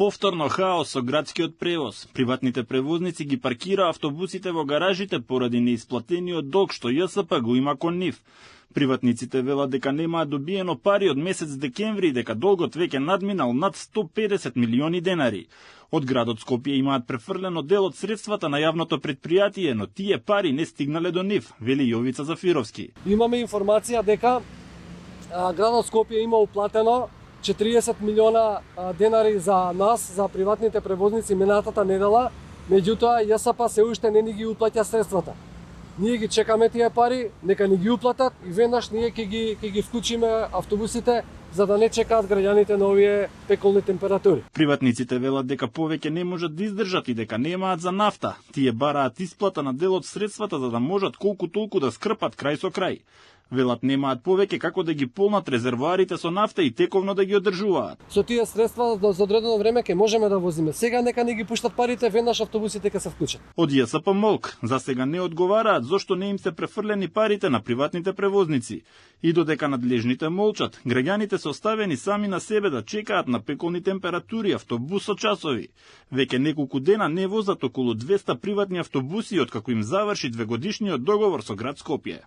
Повторно хаос со градскиот превоз. Приватните превозници ги паркира автобусите во гаражите поради неисплатениот долг што ЈСП го има кон нив. Приватниците велат дека немаат добиено пари од месец декември и дека долгот веќе надминал над 150 милиони денари. Од градот Скопје имаат префрлено дел од средствата на јавното предпријатие, но тие пари не стигнале до нив, вели Јовица Зафировски. Имаме информација дека градот Скопје има уплатено 40 милиона денари за нас, за приватните превозници минатата недела, меѓутоа ЈСП се уште не ни ги уплаќа средствата. Ние ги чекаме тие пари, нека ни ги уплатат и веднаш ние ќе ги вклучиме автобусите за да не чекаат граѓаните на овие пеколни температури. Приватниците велат дека повеќе не можат да издржат и дека немаат за нафта. Тие бараат исплата на дел од средствата за да можат колку толку да скрпат крај со крај. Велат немаат повеќе како да ги полнат резервоарите со нафта и тековно да ги одржуваат. Со тие средства за одредено време ќе можеме да возиме. Сега нека не ги пуштат парите, веднаш автобусите ќе се вклучат. Од ЈСП молк, за сега не одговараат зошто не им се префрлени парите на приватните превозници. И додека надлежните молчат, граѓаните се оставени сами на себе да чекаат на пеколни температури автобус со часови. Веќе неколку дена не возат околу 200 приватни автобуси откако им заврши двегодишниот договор со град Скопје.